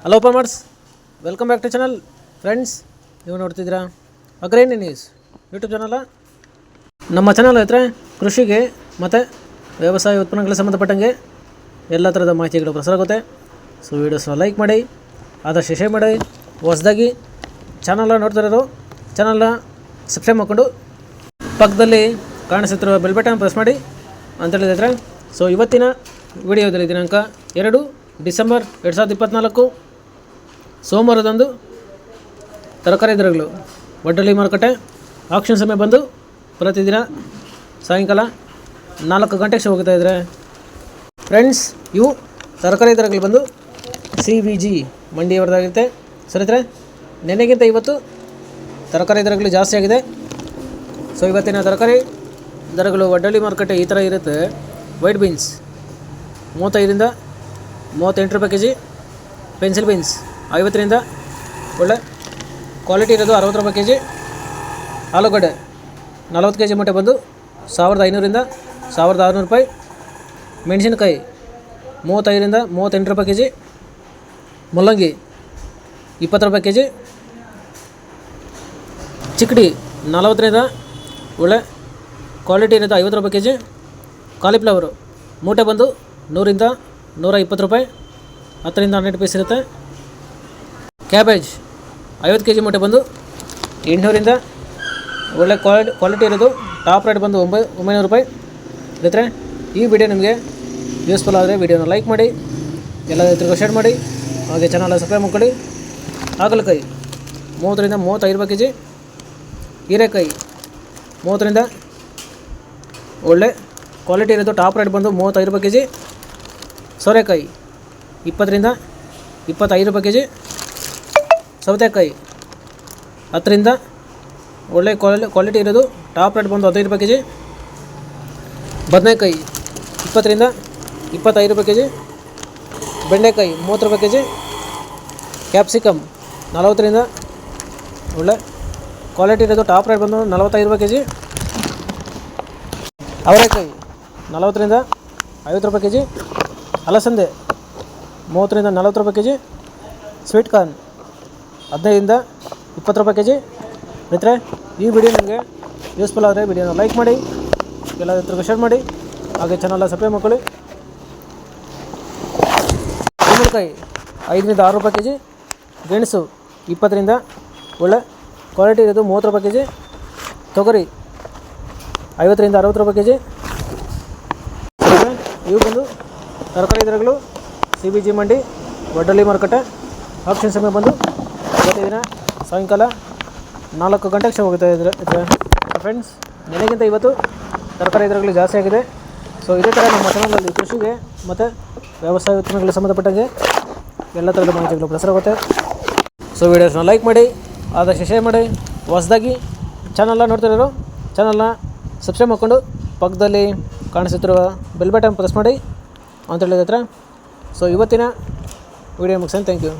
Hello farmers, welcome back to channel. Friends, ನೀವು ನೋಡ್ತಿದ್ದೀರಾ ಅಗ್ರೇನಿ ನ್ಯೂಸ್ ಯೂಟ್ಯೂಬ್ ಚಾನಲ. ನಮ್ಮ ಚಾನಲ್ ಹತ್ರ ಕೃಷಿಗೆ ಮತ್ತು ವ್ಯವಸಾಯ ಉತ್ಪನ್ನಗಳಿಗೆ ಸಂಬಂಧಪಟ್ಟಂಗೆ ಎಲ್ಲ ಥರದ ಮಾಹಿತಿಗಳು ಪ್ರಸಾರ ಆಗುತ್ತೆ. ಸೊ ವೀಡಿಯೋಸ್ನ ಲೈಕ್ ಮಾಡಿ, ಆದಷ್ಟು ಶೇರ್ ಮಾಡಿ. ಹೊಸದಾಗಿ ಚಾನಲ್ನ ನೋಡ್ತಿರೋರು ಚಾನಲ್ನ ಸಬ್ಸ್ಕ್ರೈಬ್ ಮಾಡಿಕೊಂಡು ಪಕ್ಕದಲ್ಲಿ ಕಾಣಿಸುತ್ತಿರುವ ಬೆಲ್ ಬಟನ್ ಪ್ರೆಸ್ ಮಾಡಿ ಅಂತ ಹೇಳಿದ್ರೆ. ಸೊ ಇವತ್ತಿನ ವಿಡಿಯೋದಲ್ಲಿ ದಿನಾಂಕ 2 ಡಿಸೆಂಬರ್ 2024 ಸೋಮವಾರದಂದು ತರಕಾರಿ ದರಗಳು ವಡ್ಡಳ್ಳಿ ಮಾರುಕಟ್ಟೆ ಆಕ್ಷನ್ ಸಮಯ ಬಂದು ಪ್ರತಿದಿನ ಸಾಯಂಕಾಲ 4 ಗಂಟೆಗೆ ಹೋಗ್ತಾ ಇದ್ದಾರೆ. ಫ್ರೆಂಡ್ಸ್, ಇವು ತರಕಾರಿ ದರಗಳು ಬಂದು CBG ಮಂಡಿಯವರದಾಗಿರುತ್ತೆ. ಸರಿದ್ರೆ ನೆನೆಗಿಂತ ಇವತ್ತು ತರಕಾರಿ ದರಗಳು ಜಾಸ್ತಿ ಆಗಿದೆ. ಸೊ ಇವತ್ತಿನ ತರಕಾರಿ ದರಗಳು ವಡ್ಡಳ್ಳಿ ಮಾರುಕಟ್ಟೆ ಈ ಥರ ಇರುತ್ತೆ. ವೈಟ್ ಬೀನ್ಸ್ 35ರಿಂದ 38 ರೂಪಾಯಿ ಕೆಜಿ, ಪೆನ್ಸಿಲ್ ಬೀನ್ಸ್ 50ರಿಂದ ಒಳ್ಳೆ ಕ್ವಾಲಿಟಿ ಇರೋದು 60 ರೂಪಾಯಿ ಕೆಜಿ, ಆಲೂಗಡ್ಡೆ 40 ಕೆಜಿ ಮೂಟೆ ಬಂದು 1500ರಿಂದ 1600 ರೂಪಾಯಿ, ಮೆಣಸಿನಕಾಯಿ 35ರಿಂದ 38 ರೂಪಾಯಿ ಕೆಜಿ, ಮುಲ್ಲಂಗಿ 20 ರೂಪಾಯಿ ಕೆಜಿ, ಚಿಕ್ಕಡಿ 40ರಿಂದ ಒಳ್ಳೆ ಕ್ವಾಲಿಟಿ ಇರೋದು 50 ರೂಪಾಯಿ ಕೆಜಿ, ಕಾಲಿಫ್ಲವರು ಮೂಟೆ ಬಂದು 100ರಿಂದ 120 ರೂಪಾಯಿ, 10ರಿಂದ 12 ಪೀಸ್ ಇರುತ್ತೆ. ಕ್ಯಾಬೇಜ್ 50 ಕೆಜಿ ಮೂಟೆ ಬಂದು 800ರಿಂದ ಒಳ್ಳೆ ಕ್ವಾಲಿಟಿ ಇರೋದು ಟಾಪ್ ರೇಟ್ ಬಂದು 900 ರೂಪಾಯಿ ಇರುತ್ತೆ. ಈ ವಿಡಿಯೋ ನಿಮಗೆ ಯೂಸ್ಫುಲ್ ಆದರೆ ವಿಡಿಯೋನ ಲೈಕ್ ಮಾಡಿ, ಎಲ್ಲ ರೈತರಿಗೂ ಶೇರ್ ಮಾಡಿ, ಹಾಗೆ ಚಾನಲ್ ಸಬ್ಸ್ಕ್ರೈಬ್ ಮಾಡ್ಕೊಳ್ಳಿ. ಹಾಗಲಕಾಯಿ 30ರಿಂದ 35 ರೂಪಾಯಿ ಕೆಜಿ, ಹೀರೆಕಾಯಿ 30ರಿಂದ ಒಳ್ಳೆ ಕ್ವಾಲಿಟಿ ಇರೋದು ಟಾಪ್ ರೇಟ್ ಬಂದು 35 ರೂಪಾಯಿ ಕೆಜಿ, ಸೋರೆಕಾಯಿ 20ರಿಂದ 25 ರೂಪಾಯಿ ಕೆಜಿ, ಸೌತೆಕಾಯಿ 10ರಿಂದ ಒಳ್ಳೆ ಕ್ವಾಲಿಟಿ ಇರೋದು ಟಾಪ್ ರೇಟ್ ಬಂದು 15 ರೂಪಾಯಿ ಕೆಜಿ, ಬದನೆಕಾಯಿ 20ರಿಂದ 25 ರೂಪಾಯಿ ಕೆಜಿ, ಬೆಂಡೆಕಾಯಿ 30 ರೂಪಾಯಿ ಕೆಜಿ, ಕ್ಯಾಪ್ಸಿಕಮ್ 40ರಿಂದ ಒಳ್ಳೆ ಕ್ವಾಲಿಟಿ ಇರೋದು ಟಾಪ್ ರೇಟ್ ಬಂದು 45 ರೂಪಾಯಿ ಕೆಜಿ, ಅವರೆಕಾಯಿ 40ರಿಂದ 50 ರೂಪಾಯಿ ಕೆಜಿ, ಅಲಸಂದೆ 30ರಿಂದ 40 ರೂಪಾಯಿ ಕೆಜಿ, ಸ್ವೀಟ್ ಕಾರ್ನ್ 15ರಿಂದ 20 ರೂಪಾಯಿ ಕೆಜಿ. ಮಿತ್ರರೆ, ಈ ವಿಡಿಯೋ ನಿಮಗೆ ಯೂಸ್ಫುಲ್ ಆದರೆ ವಿಡಿಯೋನ ಲೈಕ್ ಮಾಡಿ, ಎಲ್ಲ ರೈತರಿಗೂ ಶೇರ್ ಮಾಡಿ, ಹಾಗೆ ಚಾನಲ್ನ ಸಬ್ಸ್ಕ್ರೈಬ್ ಮಾಡ್ಕೊಳ್ಳಿ. ಕುಂಬಳಕಾಯಿ 5ರಿಂದ 6 ರೂಪಾಯಿ ಕೆಜಿ, ಗೆಣಸು 20ರಿಂದ ಒಳ್ಳೆ ಕ್ವಾಲಿಟಿ ಇರೋದು 30 ರೂಪಾಯಿ ಕೆಜಿ, ತೊಗರಿ 50ರಿಂದ 60 ರೂಪಾಯಿ ಕೆಜಿ. ಇವು ಬಂದು ತರಕಾರಿ ದರಗಳು CBG ಮಂಡಿ ವಡ್ಡಳ್ಳಿ ಮಾರುಕಟ್ಟೆ ಆಕ್ಷನ್ ಸಮಯ ಬಂದು ಪ್ರತಿದಿನ ಸಾಯಂಕಾಲ 4 ಗಂಟೆಗೆ ಹೋಗ್ತಾ ಇದ್ದಾರೆ. ಫ್ರೆಂಡ್ಸ್, ನೆನೆಗಿಂತ ಇವತ್ತು ತರಕಾರಿ ದರಗಳು ಜಾಸ್ತಿ ಆಗಿದೆ. ಸೊ ಇದೇ ಥರ ನಮ್ಮ ಚಾನಲಲ್ಲಿ ಕೃಷಿಗೆ ಮತ್ತು ವ್ಯವಸಾಯ ಉತ್ಪನ್ನಗಳಿಗೆ ಸಂಬಂಧಪಟ್ಟಂಗೆ ಎಲ್ಲ ಥರದ ಮಾಹಿತಿಗಳು ಪ್ರಸಾರ ಆಗುತ್ತೆ. ಸೊ ವೀಡಿಯೋಸ್ನ ಲೈಕ್ ಮಾಡಿ, ಆದಷ್ಟು ಶೇರ್ ಮಾಡಿ. ಹೊಸದಾಗಿ ಚಾನಲ್ನ ನೋಡ್ತಿರೋರು ಚಾನಲ್ನ ಸಬ್ಸ್ಕ್ರೈಬ್ ಮಾಡಿಕೊಂಡು ಪಕ್ಕದಲ್ಲಿ ಕಾಣಿಸುತ್ತಿರುವ ಬೆಲ್ ಬಟನ್ ಪ್ರೆಸ್ ಮಾಡಿ ಅಂತ ಹೇಳಿದ ಹತ್ರ. ಸೊ ಇವತ್ತಿನ ವಿಡಿಯೋ ಮುಗಿಸೋಣ. Thank you.